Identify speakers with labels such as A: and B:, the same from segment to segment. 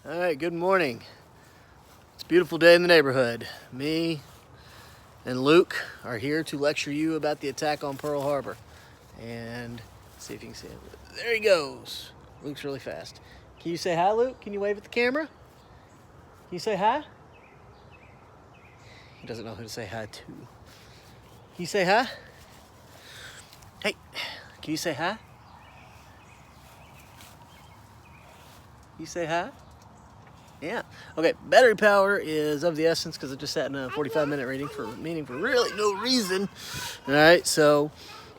A: All right, good morning. It's a beautiful day in the neighborhood. Me and Luke are here to lecture you about the attack on Pearl Harbor. And see if you can see him. There he goes. Luke's really fast. Can you say hi, Luke? Can you wave at the camera? Can you say hi? He doesn't know who to say hi to. Can you say hi? Hey, can you say hi? You say hi? Yeah. Okay, battery power is of the essence because I just sat in a 45-minute meeting for really no reason. All right, so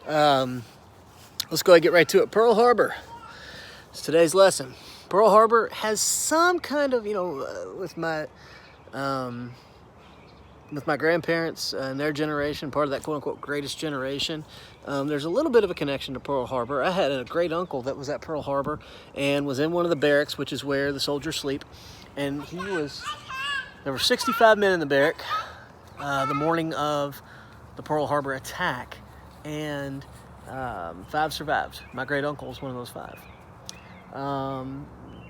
A: let's go ahead and get right to it. Pearl Harbor. It's today's lesson. Pearl Harbor has some kind of, with my grandparents and their generation, part of that quote-unquote greatest generation, there's a little bit of a connection to Pearl Harbor. I had a great uncle that was at Pearl Harbor and was in one of the barracks, which is where the soldiers sleep. And there were 65 men in the barrack the morning of the Pearl Harbor attack, and 5 survived. My great uncle was one of those 5.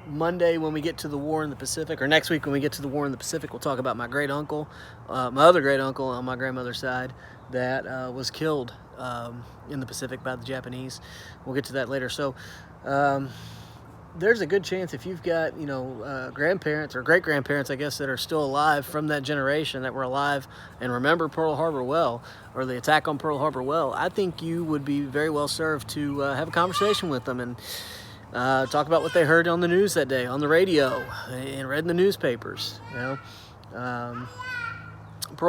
A: Monday, when we get to the war in the Pacific, or next week when we get to the war in the Pacific, we'll talk about my great uncle, my other great uncle on my grandmother's side, that was killed in the Pacific by the Japanese. We'll get to that later. So there's a good chance if you've got grandparents or great grandparents, I guess, that are still alive from that generation, that were alive and remember Pearl Harbor well, or the attack on Pearl Harbor well, I think you would be very well served to have a conversation with them and talk about what they heard on the news that day, on the radio, and read in the newspapers. Pearl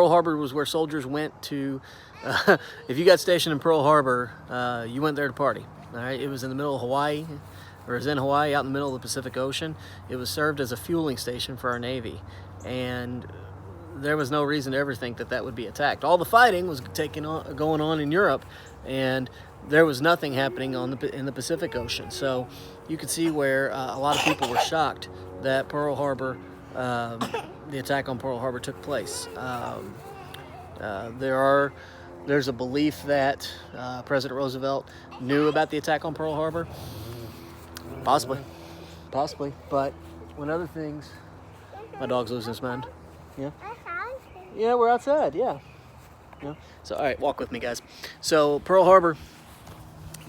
A: Harbor was where soldiers went to. If you got stationed in Pearl Harbor, you went there to party. All right, it was in the middle of Hawaii, or it was in Hawaii, out in the middle of the Pacific Ocean. It was served as a fueling station for our Navy, and there was no reason to ever think that would be attacked. All the fighting was going on in Europe, and there was nothing happening in the Pacific Ocean. So you could see where a lot of people were shocked that Pearl Harbor, the attack on Pearl Harbor took place. There's a belief that President Roosevelt knew about the attack on Pearl Harbor. Possibly. But when other things, my dog's losing his mind. Yeah. Yeah, we're outside. Yeah. So all right, walk with me, guys. So Pearl Harbor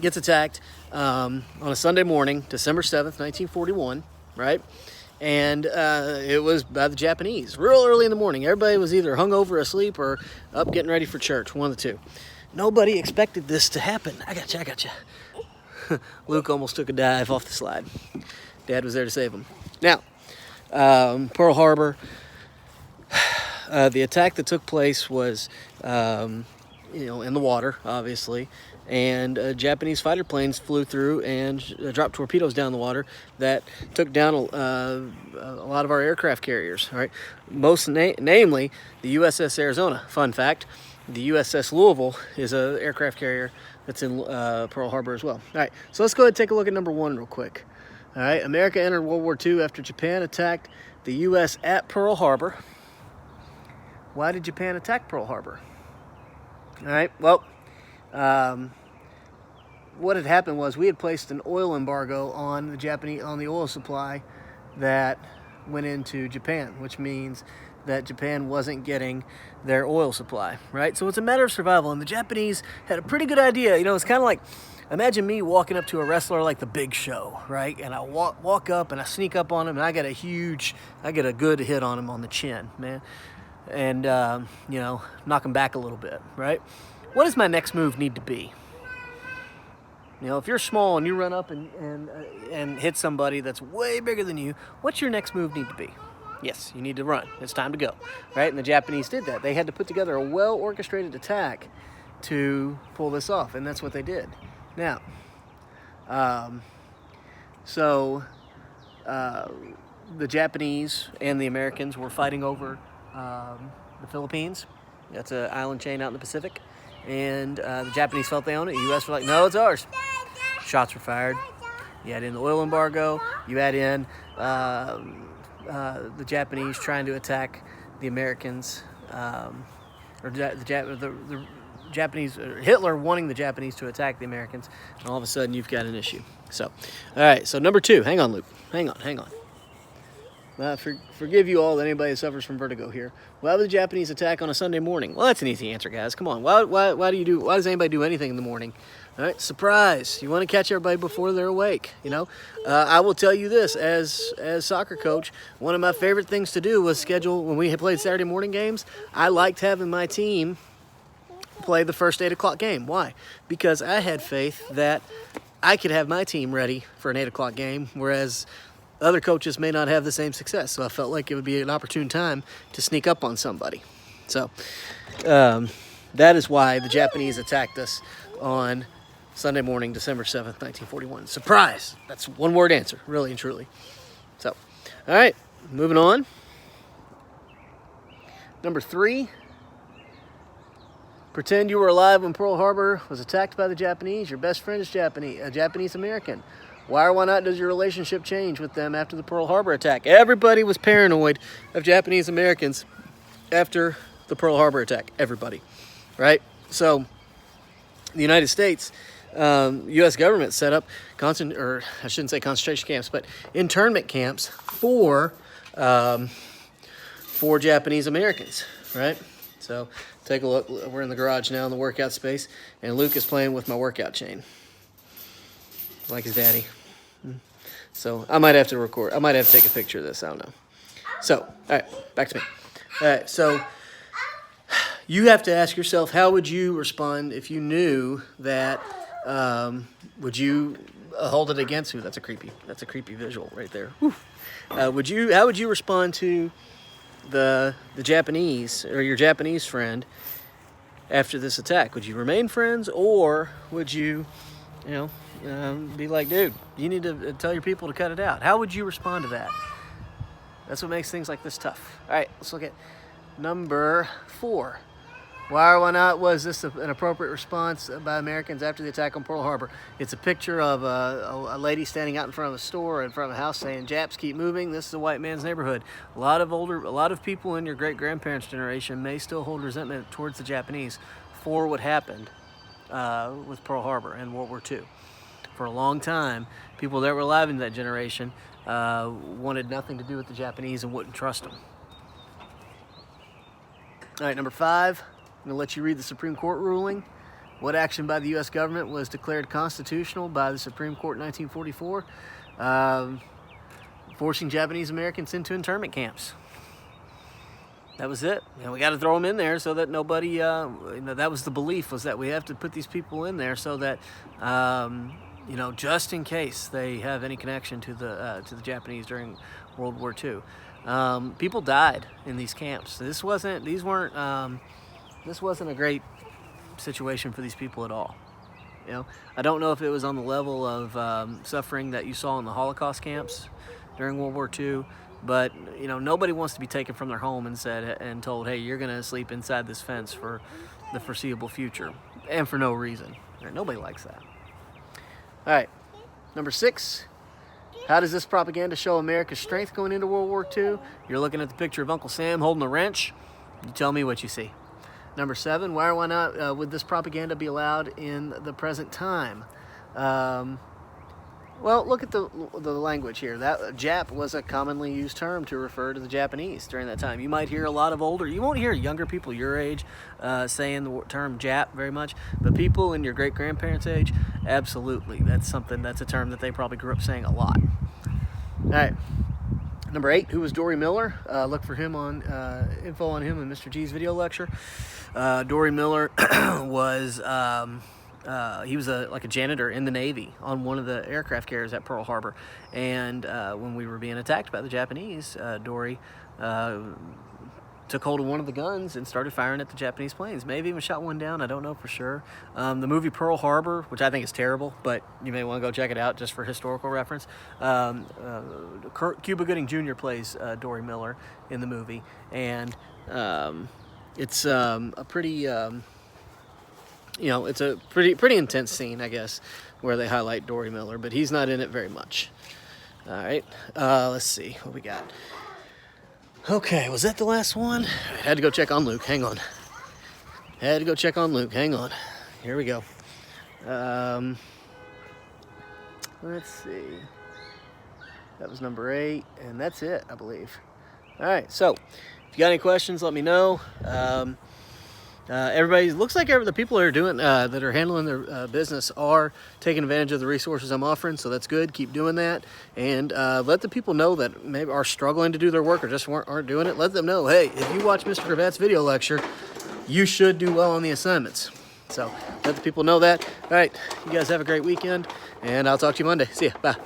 A: gets attacked on a Sunday morning, December 7th, 1941, right? And it was by the Japanese, real early in the morning. Everybody was either hungover, asleep, or up getting ready for church, one of the two. Nobody expected this to happen. I got you. Luke almost took a dive off the slide. Dad was there to save him. Now, Pearl Harbor, the attack that took place was, in the water, obviously. And Japanese fighter planes flew through and dropped torpedoes down the water that took down a lot of our aircraft carriers. All right, most namely the USS Arizona. Fun fact: the USS Louisville is an aircraft carrier that's in Pearl Harbor as well. All right, so let's go ahead and take a look at number 1 real quick. All right, America entered World War II after Japan attacked the U.S. at Pearl Harbor. Why did Japan attack Pearl Harbor? All right, well, what had happened was we had placed an oil embargo on the oil supply that went into Japan, which means that Japan wasn't getting their oil supply, right? So it's a matter of survival, and the Japanese had a pretty good idea. It's kind of like, imagine me walking up to a wrestler like the Big Show, right? And I walk up and I sneak up on him, and I get a good hit on him on the chin, man, and knock him back a little bit, right? What does my next move need to be? If you're small and you run up and hit somebody that's way bigger than you, what's your next move need to be? Yes, you need to run. It's time to go, right? And the Japanese did that. They had to put together a well-orchestrated attack to pull this off, and that's what they did. Now, the Japanese and the Americans were fighting over the Philippines. That's an island chain out in the Pacific. And the Japanese felt they owned it. The U.S. were like, no, it's ours. Shots were fired. You add in the oil embargo. You add in the Japanese trying to attack the Americans, the Japanese, Hitler wanting the Japanese to attack the Americans, and all of a sudden you've got an issue. So, all right, so number 2. Hang on, Luke. Hang on. Forgive you all, anybody who suffers from vertigo here. Why would the Japanese attack on a Sunday morning? Well, that's an easy answer, guys. Come on. Why does anybody do anything in the morning? All right, surprise. You want to catch everybody before they're awake, you know? I will tell you this, as soccer coach, one of my favorite things to do was schedule, when we had played Saturday morning games, I liked having my team play the first 8 o'clock game. Why? Because I had faith that I could have my team ready for an 8 o'clock game, whereas other coaches may not have the same success. So I felt like it would be an opportune time to sneak up on somebody. So that is why the Japanese attacked us on Sunday morning, December 7th, 1941. Surprise! That's one word answer, really and truly. So, all right, moving on. Number 3. Pretend you were alive when Pearl Harbor was attacked by the Japanese. Your best friend is Japanese American. Why or why not does your relationship change with them after the Pearl Harbor attack? Everybody was paranoid of Japanese Americans after the Pearl Harbor attack. Everybody, right? So the United States, U.S. government set up I shouldn't say concentration camps, but internment camps for Japanese Americans, right? So take a look. We're in the garage now in the workout space, and Luke is playing with my workout chain, like his daddy. So I might have to record. I might have to take a picture of this. I don't know. So, all right, back to me. All right, so you have to ask yourself, how would you respond if you knew that? Would you hold it against you? That's a creepy visual right there. How would you respond to the Japanese or your Japanese friend after this attack? Would you remain friends, or would you, be like, dude, you need to tell your people to cut it out? How would you respond to that? That's what makes things like this tough. All right, let's look at number 4. Why or why not was this an appropriate response by Americans after the attack on Pearl Harbor? It's a picture of a lady standing out in front of a store or in front of a house saying, "Japs, keep moving. This is a white man's neighborhood." A lot of people in your great-grandparents' generation may still hold resentment towards the Japanese for what happened with Pearl Harbor and World War II. For a long time, people that were alive in that generation wanted nothing to do with the Japanese and wouldn't trust them. All right, number 5. I'm going to let you read the Supreme Court ruling. What action by the U.S. government was declared constitutional by the Supreme Court in 1944? Forcing Japanese Americans into internment camps. That was it. We got to throw them in there so that nobody, that was the belief, was that we have to put these people in there so that, just in case they have any connection to the Japanese during World War II. People died in these camps. This wasn't a great situation for these people at all. I don't know if it was on the level of suffering that you saw in the Holocaust camps during World War II, but nobody wants to be taken from their home and told, hey, you're going to sleep inside this fence for the foreseeable future, and for no reason. Nobody likes that. All right, number 6. How does this propaganda show America's strength going into World War II? You're looking at the picture of Uncle Sam holding a wrench. You tell me what you see. Number 7, why or why not would this propaganda be allowed in the present time? Well, look at the language here. That Jap was a commonly used term to refer to the Japanese during that time. You might hear a lot of you won't hear younger people your age saying the term Jap very much, but people in your great-grandparents' age, absolutely. That's a term that they probably grew up saying a lot. All right. Number 8, who was Dory Miller? Look for him on info on him in Mr. G's video lecture. Dory Miller was he was a janitor in the Navy on one of the aircraft carriers at Pearl Harbor, and when we were being attacked by the Japanese, Dory took hold of one of the guns and started firing at the Japanese planes. Maybe even shot one down. I don't know for sure. The movie Pearl Harbor, which I think is terrible, but you may want to go check it out just for historical reference. Cuba Gooding Jr. plays Dory Miller in the movie, and it's a pretty, it's a pretty intense scene, I guess, where they highlight Dory Miller, but he's not in it very much. All right, let's see what we got. Okay, was that the last one? I had to go check on Luke. Hang on. Here we go. Let's see. That was number 8, and that's it, I believe. All right, so if you got any questions, let me know. Everybody, looks like the people that are doing that are handling their business are taking advantage of the resources I'm offering, so that's good. Keep doing that, and let the people know that maybe are struggling to do their work or just aren't doing it. Let them know, hey, if you watch Mr. Gravatt's video lecture, you should do well on the assignments. So let the people know that. All right, you guys have a great weekend, and I'll talk to you Monday. See ya. Bye.